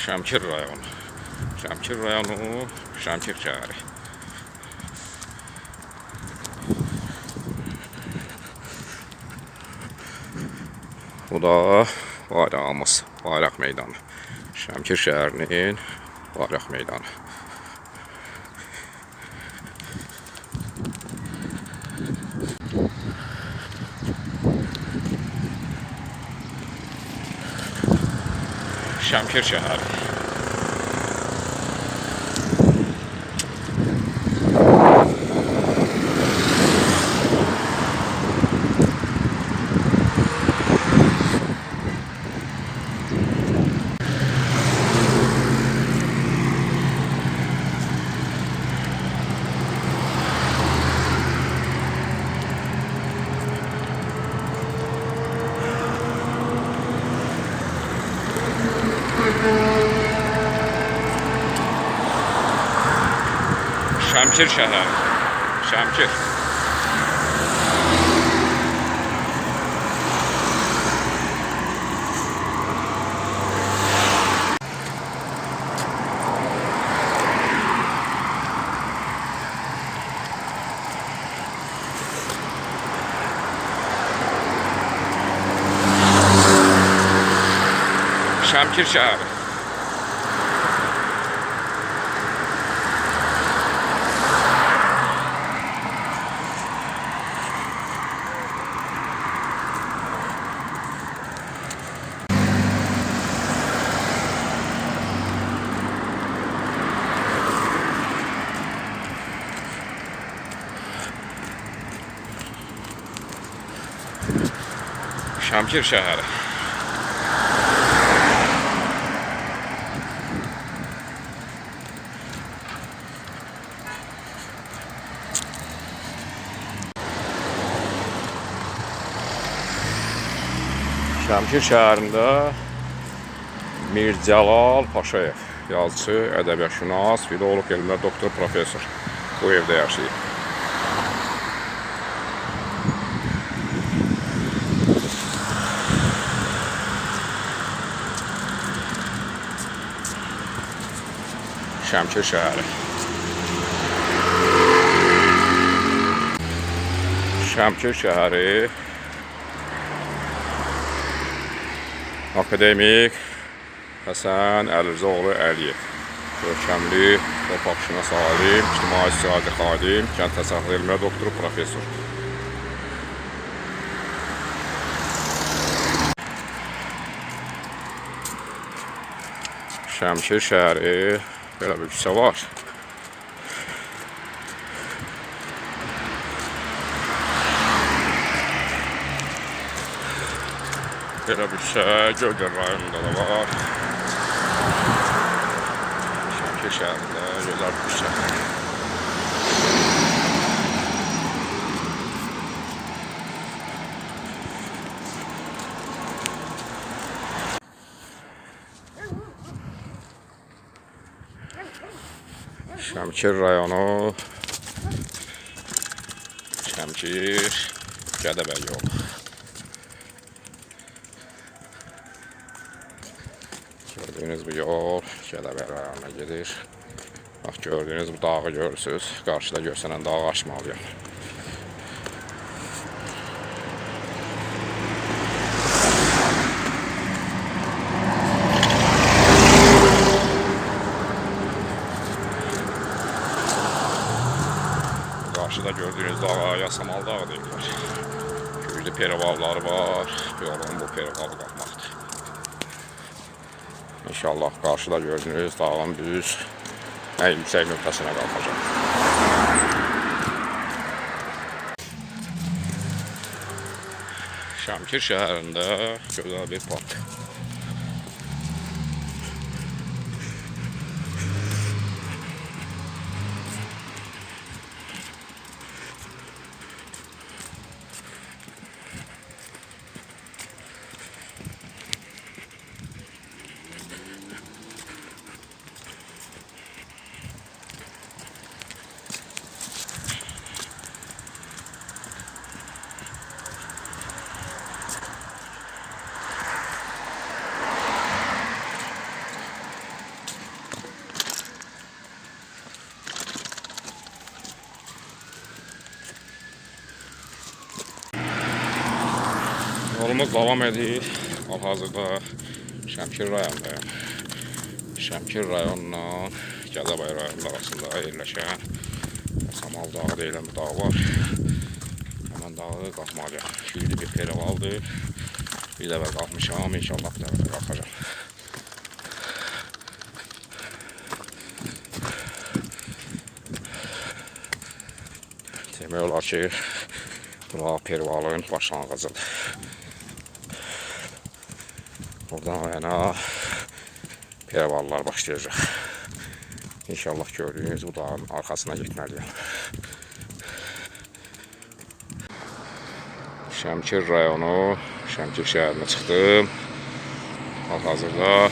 Şəmkir rayonu. Şəmkir rayonu, Şəmkir şəhəri. Bu da bayrağımız, bayraq meydanı. Şəmkir şəhərinin bayraq meydanı. Şəmkir şəhəri. Şəmkir şəhəri. Şəmkir. Şəmkir şəhəri. Şəmkir şəhəri. Şəmkir şəhərində Mircəlal Paşayev, yazıcı, ədəbiyyatşünas, filoloq, elmlər doktor, professor bu evdə yaşayır. Şəmkir şəhəri. Şəmkir şəhəri akademik Həsən Əlirzaoğlu Əliyev, görkəmli, torpaqşünas alim, ictimai iqtisadi xadim, kənd təsərrüfatı elmlər doktoru, professor. Şəmkir şəhəri belə bir küçə var. Belə bir küçə Göygöl rayonunda da var. Şəmkir şəhərində gözəl bir küçə. Şəmkir rayonu, Şəmkir, Gədəbəy yolu. Gördüğünüz bu yol Gədəbəy rayonuna gedir. Bax, gördüğünüz bu dağı görürsünüz. Qarşıda görsənən dağı aşmalıyam. Karşıda gördüğünüz dağ Yasamal dağı deyirlər. Güclü perivalları var. Yolun bu perivalı qalmaqdır. İnşallah karşıda gördüğünüz dağın düz en yüksek noktasına qalxacaq. Şəmkir şəhərində gözəl bir park. Yolumuz davam edir. Hal-hazırda Şəmkir rayonundayım. Şəmkir rayonundan Gədəbəy rayonunun arasında yerləşən Samal dağı deyilən bir dağ var. Həmən dağı qalxmalıyam. Şiirli bir perivaldır. Bir dəfə qalxmışam, inşallah bir dəfə də qalxacam. Demək olar ki, bura perivalın başlanğıcıdır. Buradan yana perivallar başlayacaq. İnşallah gördüğünüz bu dağın arkasına gitməliyəm. Şəmkir rayonu, Şəmkir şəhərinə çıxdım. Hal-hazırda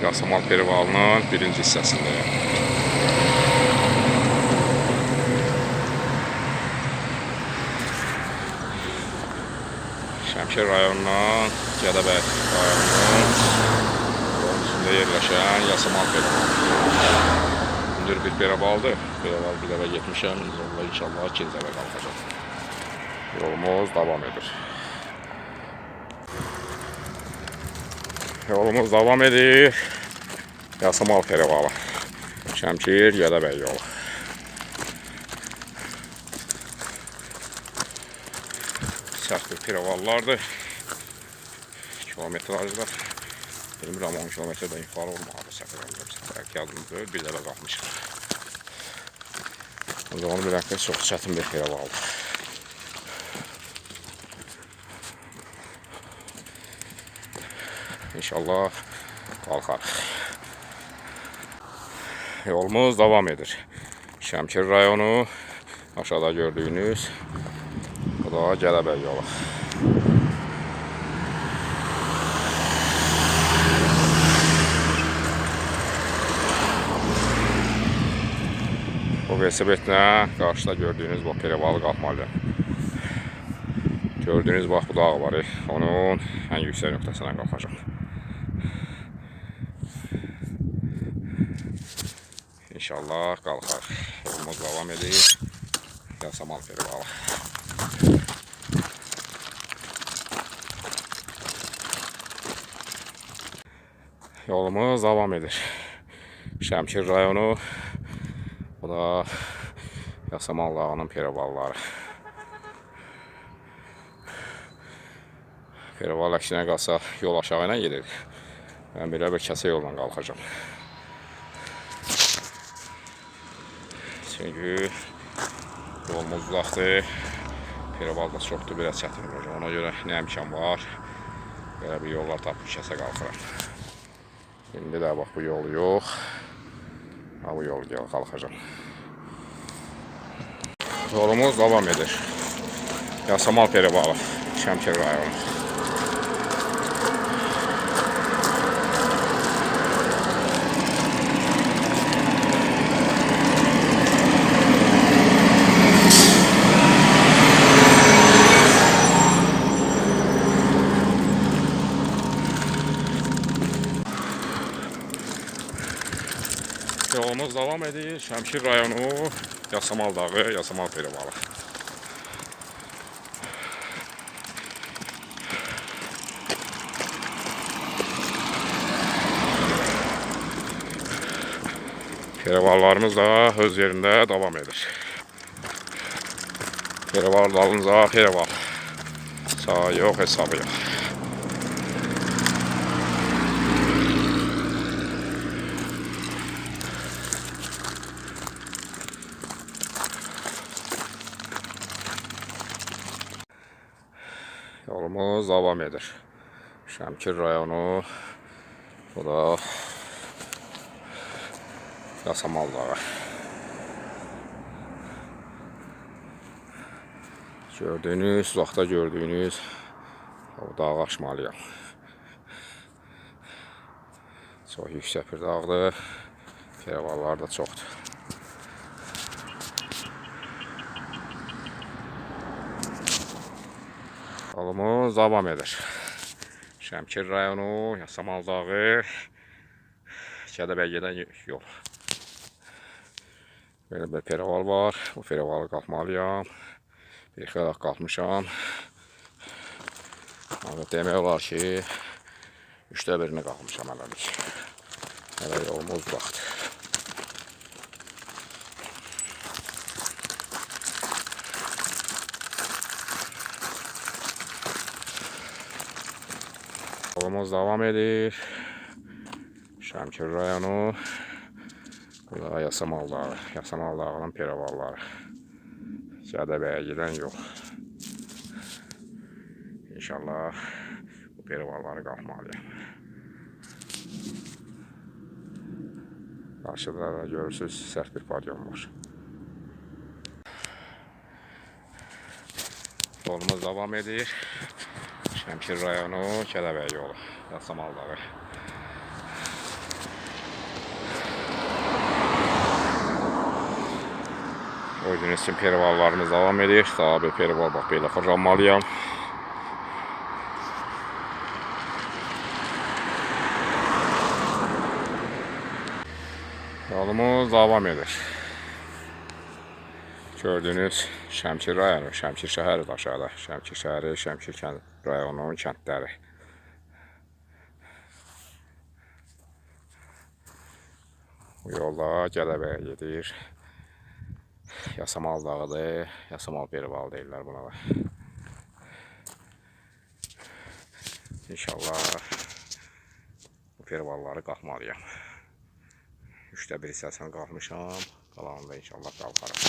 Yasamal perivalının birinci hissəsindəyim. Şəmkir rayonundan Gədəbəy rayonunun yolun üstündə yerləşən Yasamal perivalı. Hündür bir perivaldır. Perival bir dəfə getmişəm. Yolla inşallah ikinci dəfə qalxacaq. Yolumuz davam edir. Yolumuz davam edir. Yasamal perivalı. Şəmkir Gədəbəy yolu. Sərt bir perivallardır. Kilometrajlar. Bilmirəm 10 kilometrdən yuxarı olmalı səfər olursa. Bəlkə yadımda bir dəfə qalxmışam. O zaman bilək ki, çox çətin bir perivaldır. İnşallah qalxarıq. Yolumuz davam edir. Şəmkir rayonu, aşağıda gördüyünüz bu da Gədəbəy yolu. Bu velosipedlə qarşıda gördüyünüz bu perivalı qalxmalıyam. Gördüyünüz bax bu dağ var. Onun ən yüksək nöqtəsinə qalxacam. İnşallah qalxarıq. Yolumuz davam edir. Yasamal perivalı. Yolumuz davam edir. Şəmkir rayonu. Bu da Yasamal dağının perivalları. Perival əksinə qalsa yol aşağı ilə gedir. Mən belə bir kəsə yolla qalxacam. Çünki yolumuz uzaqdır. Perival da çoxdur, biraz çətin olacaq. Ona görə nə imkan var. Belə bir yollar tapıb kəsə qalxıram. İndi də bax bu yol yox. Bu yol qalxacam. Yolumuz davam edir. Yasamal perivalı, Şəmkir rayonu. Yolumuz davam edir. Şəmkir rayonu, Yasamal dağı, Yasamal perivalı. Perivallarımız da öz yerində davam edir. Perival dalınca perival. Sağ yox, hesabı yox. Yolumuz davam edir. Şəmkir rayonu, bu da Yasamal dağı. Gördüyünüz, uzaqda gördüyünüz bu dağı aşmalıyam. Çox yüksək bir dağdır. Perivallar da çoxdur. Yolumuz davam edir. Şəmkir rayonu, Yasamal dağı, Gədəbəy gedən yol. Belə bir perival var. Bu perivalı qalxmalıyam. Bir xeyli qalxmışam. Demək olar ki, 3də 1-ni qalmışam hələlik. Hələ yolumuz uzaqdır. Yolumuz davam edir. Şəmkir rayonu. Burada Yasamal dağı. Yasamal dağının perivalları. Gədəbəyə gedən yol. İnşallah bu perivalları qalxmalıyam. Qarşıda da görürsünüz, sərt bir padyum var. Yolumuz davam edir. Şəmkir rayonu, Gədəbəy yolu, Yasamal dağı. Gördüyünüz kimi perivallarımız davam edir. Daha bir perival bax belə fırlanmalıyam. Yolumuz davam edir. Gördüyünüz Şəmkir rayonu, Şəmkir şəhəri də aşağıda. Şəmkir şəhəri, Şəmkir rayonunun kəndləri. Bu yolda Gədəbəyə gedir. Yasamal dağıdır. Yasamal perivalı deyirlər buna da. İnşallah bu perivalları qalxmalıyam. 3də 1 hissəsini qalxmışam. Qalanında inşallah qalxarım.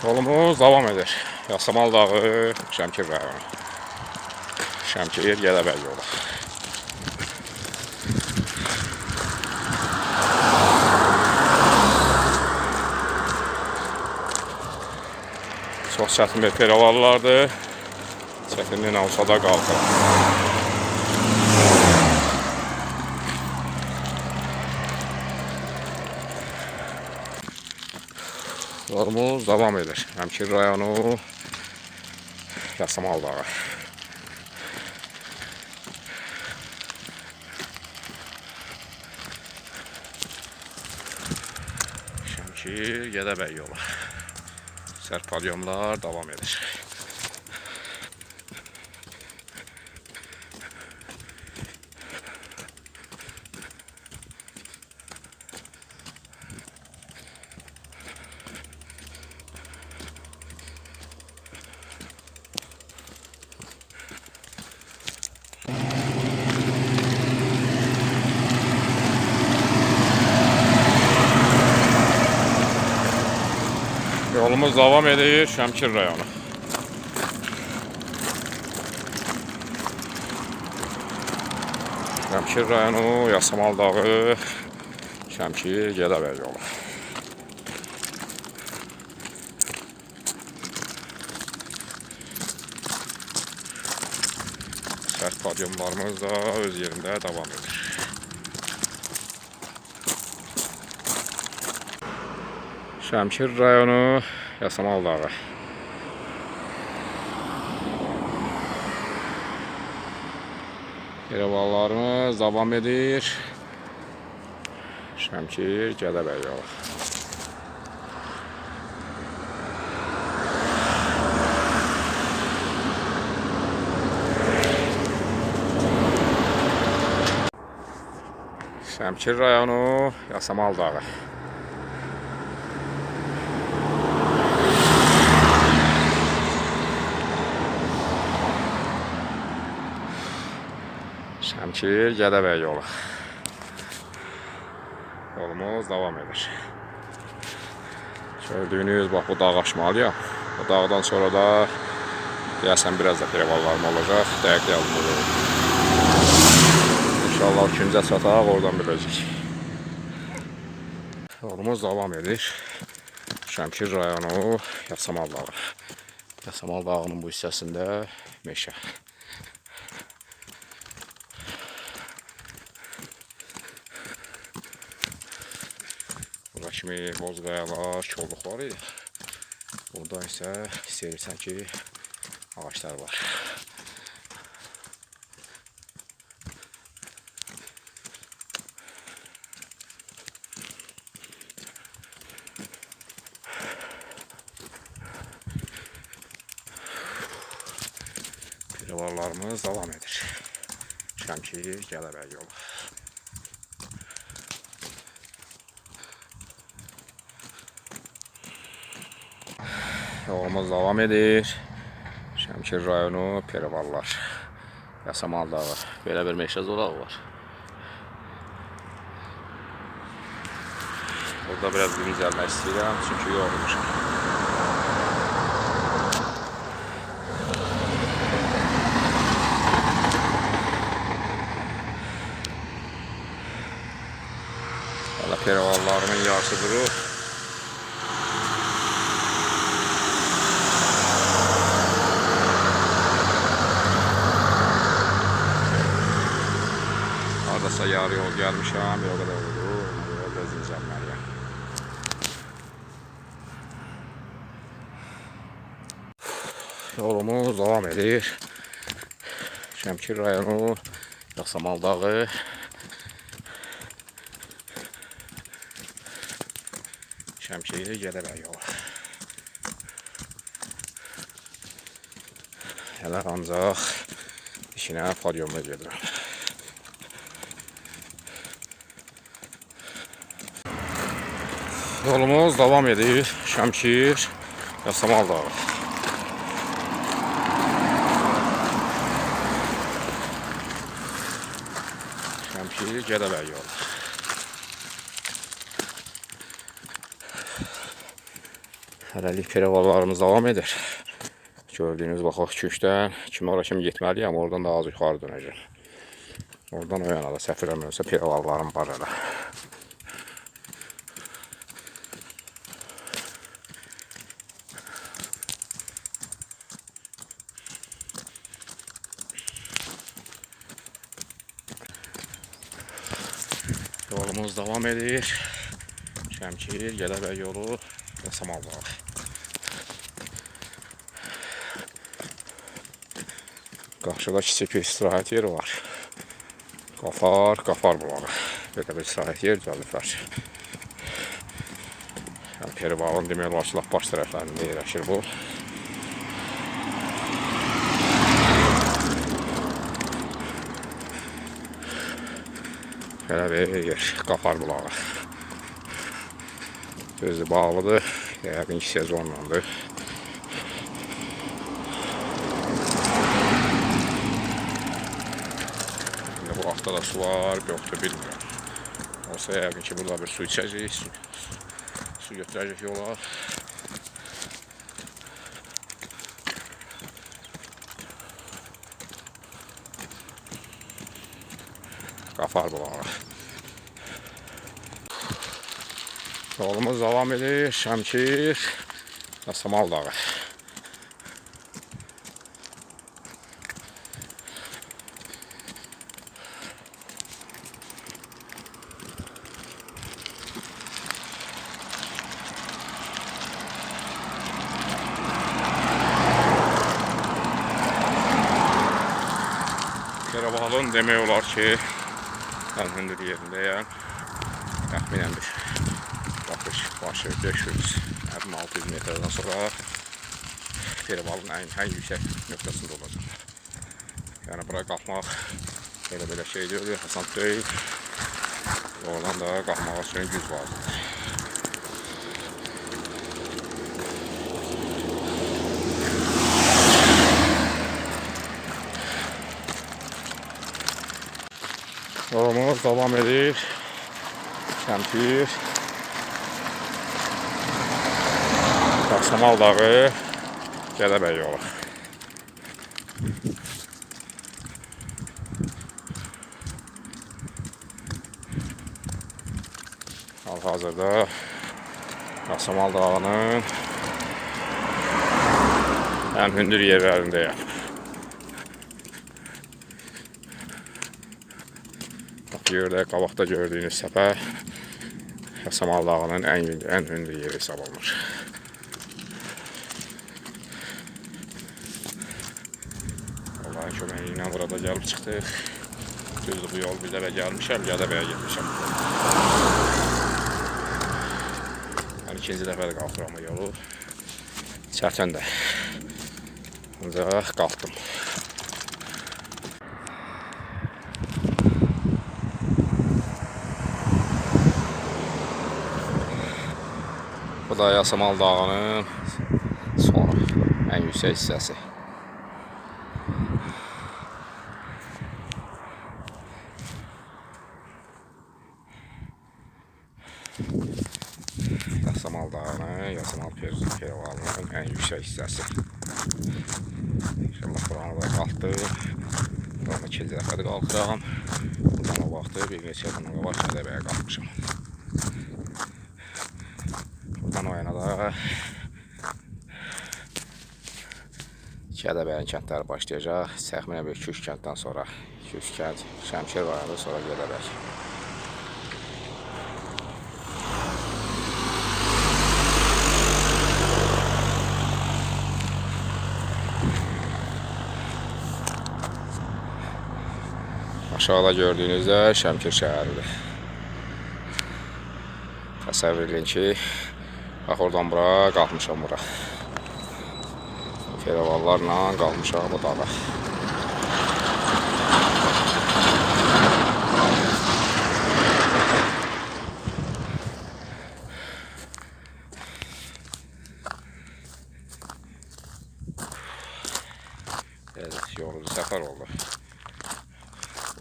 Yolumuz davam edir. Yasamal dağı, Şəmkir rayonu. Şəmkir Gədəbəy yolu. Çox çətin bir perivallardır. Çətinliyin olsa da qalxır. Yolumuz davam edir. Şəmkir rayonu, Yasamal dağı. Şəmkir Gədəbəy yolu. Sərt padyumlar davam edir. Yolumuz davam edir, Şəmkir rayonu. Şəmkir rayonu, Yasamal dağı, Şəmkir Gədəbəy yolu. Sərt padyumlarımız da öz yerində davam edir. Şəmkir rayonu, Yasamal dağı. Perivallarımız davam edir. Şəmkir Gədəbəy yolu. Şəmkir rayonu, Yasamal dağı. Şəmkir Gədəbəy yolu. Yolumuz davam edir. Gördüyünüz bax bu dağ aşmalıyam. Bu dağdan sonra da deyəsən biraz da perivallarım olacaq. Dəqiq yazılır. İnşallah ikincə çataq, oradan biləcək. Yolumuz davam edir. Şəmkir rayonu, Yasamal dağı. Yasamal dağının bu hissəsində meşə. Burada kimi boz qayalar, kolluq var idi. Burada isə istəyirsən ki, ağaçlar var. Piravallarımız davam edir. Şəmkir Gədəbəy yolu. Yolumuz davam edir. Şəmkir rayonu Piravallar. Yasamal dağı. Belə bir meşə zolağı var. Burada biraz dincəlmək istəyirəm, çünki yorulmuşam. Hala Piravallarımın yarısı durur. Hardasa yarı yol gəlmişəm, bir o qədər olur. Yolda dincəlməliyəm. Yolumuz davam edir. Şəmkir rayonu Yasamal dağı. Şəmkir Gədəbəy yolu. Hələ ancaq işinə podyumda gedirəm. Yolumuz davam edir. Şəmkir Yasamal dağı. Şəmkir Gədəbəy yolu. Hələlik piravallarımız davam edir. Gördüyünüz bax 2-3-dən kimi ora kimi getməliyəm. Oradan da az yuxarı dönəcəm. Oradan o yana da səhv eləmirəmsə piravallarım var hələ. Yolumuz davam edir. Şəmkir Gədəbəy yolu Yasamal dağı. Qarşıda kiçik bir istirahət yeri var. Qafar bulağı. Belə bir istirahət yer düzəliblər. Yəni Piravalın demək olar ki, lap baş tərəflərində yerləşir bu. Belə bir yer, Qafar bulağı. Gözü bağlıdır, yəqin ki sezonlandır. Bu hafta da su var, yoxdur bilmirəm. Olsa yəqin ki burada bir su içəcək, su götürəcək yola. Qafar bulağı. Yolumuz davam edir. Şəmkir Yasamal dağı. Piravalın demək olar ki, ən hündür yerindəyəm. Təxminən bir başı 500-600 metrdən sonra Piravalın ən yüksək nöqtəsində olacaq. Yəni buraya qalxmaq belə şey deyil, asan deyil. Oradan da qalxmaq üçün güc lazımdır. Yolumuz davam edir. Şəmkir Yasamal dağı Gədəbəy yolu. Hal-hazırda Yasamal dağının ən hündür yerlərindəyəm. Yerdə qabaqda gördüyünüz səpə Yasamal dağının ən hündür yeri hesab olunur. Allah'ın köməyi ilə burada gəlib çıxdıq. Düzdür, bu yol bir dəfə gəlmişəm, Gədəbəyə getmişəm. Yəni ikinci dəfə də qalxıram bu yolu. Çətin də. Ancaq qalxdım. Burada Yasamal dağının sonu, en yüksek hissəsi. Yasamal dağının, Yasamal Perivalının en yüksek hissəsi. İnşallah buranı da qalxdım. Buranı 2 dəfədir qalxıram. Buradan o vaxtı bir neçə bununla var Kədəbəyə qalxmışam. Buradan o yana da Kədəbəyin kəndləri başlayacaq. Təxminən bir 2-3 kənddən sonra 2-3 kənd, Şəmkir rayonu, sonra Kədəbəy. Aşağıda gördüğünüzde Şəmkir şəhəridir. Təsəvvür edin ki, bax oradan bura qalxmışam bura. Perivallarla qalmışam bu dağa. Evet, yorucu səfər oldu.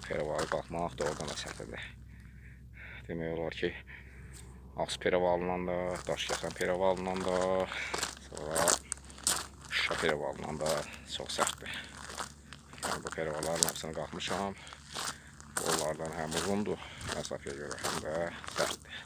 Perivalı qalxmaq da oradan da çətindir. Demək olar ki, Ağız Perivalından da, Daşkəsən Perivalından da, sonra Şuşa Perivalından da çox sərtdir. Yəni bu perivalların hepsini qalxmışam. Onlardan həm uzundur məsafəyə görə, həm də sərtdir.